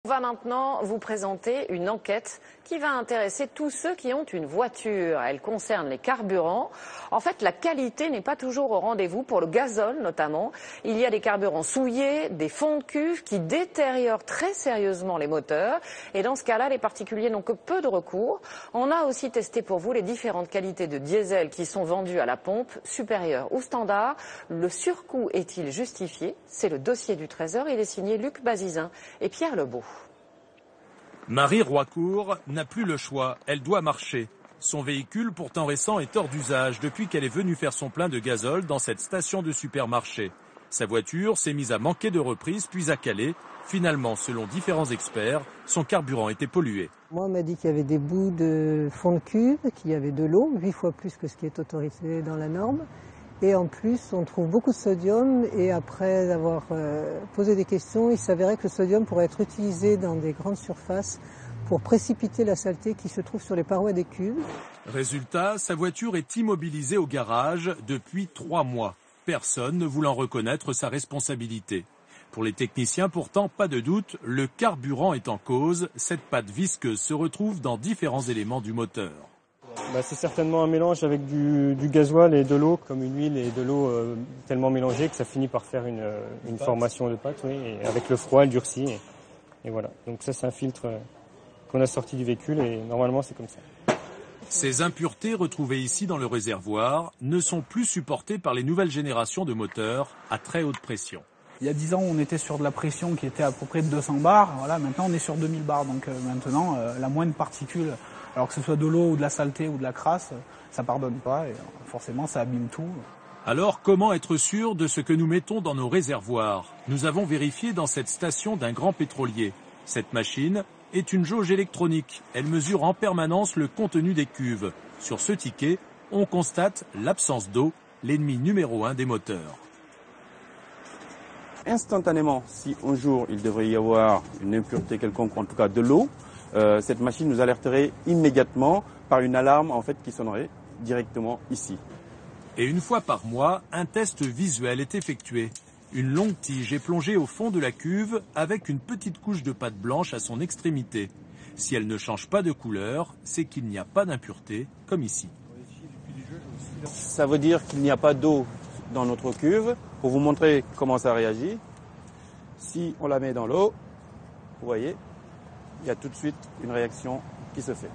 On va maintenant vous présenter une enquête qui va intéresser tous ceux qui ont une voiture. Elle concerne les carburants. En fait, la qualité n'est pas toujours au rendez-vous pour le gazole notamment. Il y a des carburants souillés, des fonds de cuve qui détériorent très sérieusement les moteurs. Et dans ce cas-là, les particuliers n'ont que peu de recours. On a aussi testé pour vous les différentes qualités de diesel qui sont vendues à la pompe, supérieure ou standard. Le surcoût est-il justifié? C'est le dossier du Trésor. Il est signé Luc Bazizin et Pierre Lebeau. Marie Roicourt n'a plus le choix, elle doit marcher. Son véhicule, pourtant récent, est hors d'usage depuis qu'elle est venue faire son plein de gazole dans cette station de supermarché. Sa voiture s'est mise à manquer de reprise puis à caler. Finalement, selon différents experts, son carburant était pollué. Moi, on m'a dit qu'il y avait des bouts de fond de cuve, qu'il y avait de l'eau, 8 fois plus que ce qui est autorisé dans la norme. Et en plus, on trouve beaucoup de sodium et après avoir posé des questions, il s'avérait que le sodium pourrait être utilisé dans des grandes surfaces pour précipiter la saleté qui se trouve sur les parois des cuves. Résultat, sa voiture est immobilisée au garage depuis 3 mois. Personne ne voulant reconnaître sa responsabilité. Pour les techniciens, pourtant, pas de doute, le carburant est en cause. Cette pâte visqueuse se retrouve dans différents éléments du moteur. C'est certainement un mélange avec du gasoil et de l'eau, comme une huile et de l'eau tellement mélangée que ça finit par faire une formation de pâte. Oui, et avec le froid, elle durcit. Et voilà. Donc ça, c'est un filtre qu'on a sorti du véhicule et normalement, c'est comme ça. Ces impuretés retrouvées ici dans le réservoir ne sont plus supportées par les nouvelles générations de moteurs à très haute pression. Il y a 10 ans, on était sur de la pression qui était à peu près de 200 bars. Voilà, maintenant, on est sur 2000 bars. Donc maintenant, la moindre particule, alors que ce soit de l'eau ou de la saleté ou de la crasse, ça pardonne pas et forcément ça abîme tout. Alors comment être sûr de ce que nous mettons dans nos réservoirs? Nous avons vérifié dans cette station d'un grand pétrolier. Cette machine est une jauge électronique. Elle mesure en permanence le contenu des cuves. Sur ce ticket, on constate l'absence d'eau, l'ennemi numéro 1 des moteurs. Instantanément, si un jour il devrait y avoir une impureté quelconque, en tout cas de l'eau, cette machine nous alerterait immédiatement par une alarme en fait qui sonnerait directement ici. Et une fois par mois, un test visuel est effectué. Une longue tige est plongée au fond de la cuve avec une petite couche de pâte blanche à son extrémité. Si elle ne change pas de couleur, c'est qu'il n'y a pas d'impureté, comme ici. Ça veut dire qu'il n'y a pas d'eau dans notre cuve. Pour vous montrer comment ça réagit, si on la met dans l'eau, vous voyez, il y a tout de suite une réaction qui se fait.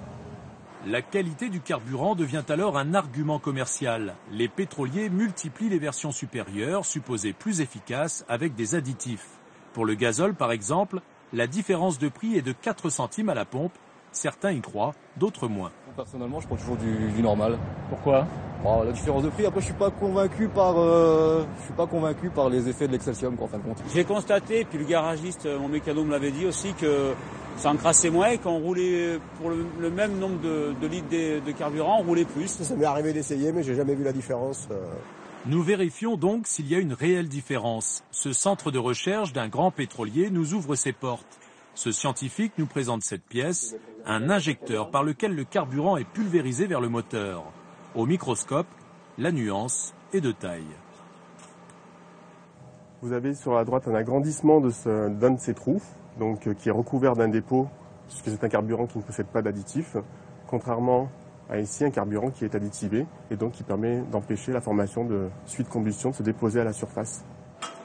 La qualité du carburant devient alors un argument commercial. Les pétroliers multiplient les versions supérieures, supposées plus efficaces, avec des additifs. Pour le gazole, par exemple, la différence de prix est de 4 centimes à la pompe. Certains y croient, d'autres moins. Personnellement, je prends toujours du normal. Pourquoi? La différence de prix, après, je suis pas convaincu par les effets de l'excelsium, en fin de compte. J'ai constaté, puis le garagiste, mon mécano me l'avait dit aussi, que ça encrassait moins et qu'on roulait pour le même nombre de litres de carburant, on roulait plus. Ça m'est arrivé d'essayer, mais j'ai jamais vu la différence. Nous vérifions donc s'il y a une réelle différence. Ce centre de recherche d'un grand pétrolier nous ouvre ses portes. Ce scientifique nous présente cette pièce, un injecteur par lequel le carburant est pulvérisé vers le moteur. Au microscope, la nuance est de taille. Vous avez sur la droite un agrandissement d'un de ces trous, donc qui est recouvert d'un dépôt, puisque c'est un carburant qui ne possède pas d'additif, contrairement à ici un carburant qui est additivé et donc qui permet d'empêcher la formation de suite combustion de se déposer à la surface.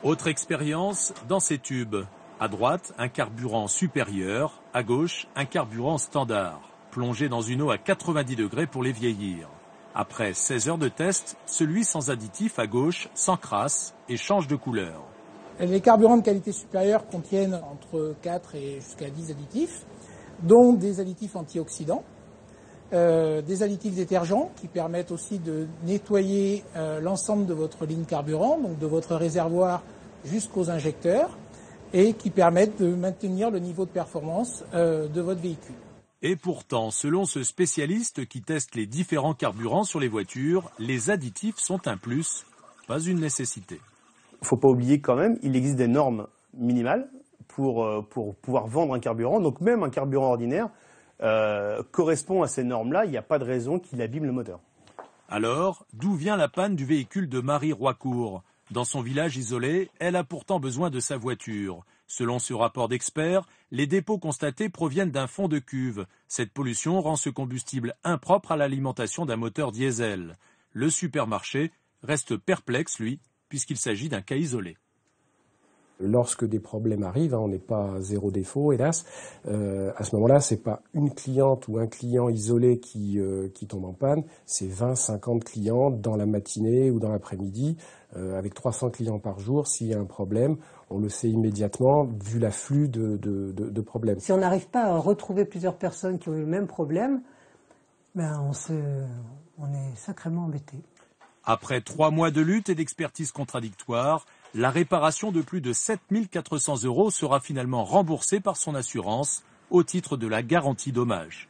Autre expérience dans ces tubes. À droite, un carburant supérieur, à gauche, un carburant standard, plongé dans une eau à 90 degrés pour les vieillir. Après 16 heures de test, celui sans additif à gauche s'encrasse et change de couleur. Les carburants de qualité supérieure contiennent entre 4 et jusqu'à 10 additifs, dont des additifs antioxydants, des additifs détergents qui permettent aussi de nettoyer l'ensemble de votre ligne carburant, donc de votre réservoir jusqu'aux injecteurs, et qui permettent de maintenir le niveau de performance de votre véhicule. Et pourtant, selon ce spécialiste qui teste les différents carburants sur les voitures, les additifs sont un plus, pas une nécessité. Il ne faut pas oublier quand même, il existe des normes minimales pour pouvoir vendre un carburant. Donc même un carburant ordinaire correspond à ces normes-là, il n'y a pas de raison qu'il abîme le moteur. Alors, d'où vient la panne du véhicule de Marie Roicourt? Dans son village isolé, elle a pourtant besoin de sa voiture. Selon ce rapport d'experts, les dépôts constatés proviennent d'un fond de cuve. Cette pollution rend ce combustible impropre à l'alimentation d'un moteur diesel. Le supermarché reste perplexe, lui, puisqu'il s'agit d'un cas isolé. Lorsque des problèmes arrivent, on n'est pas zéro défaut, hélas. À ce moment-là, c'est pas une cliente ou un client isolé qui tombe en panne, c'est 20, 50 clients dans la matinée ou dans l'après-midi, avec 300 clients par jour. S'il y a un problème, on le sait immédiatement, vu l'afflux de problèmes. Si on n'arrive pas à retrouver plusieurs personnes qui ont eu le même problème, ben on est sacrément embêté. Après 3 mois de lutte et d'expertise contradictoire, la réparation de plus de 7 400 € sera finalement remboursée par son assurance au titre de la garantie dommage.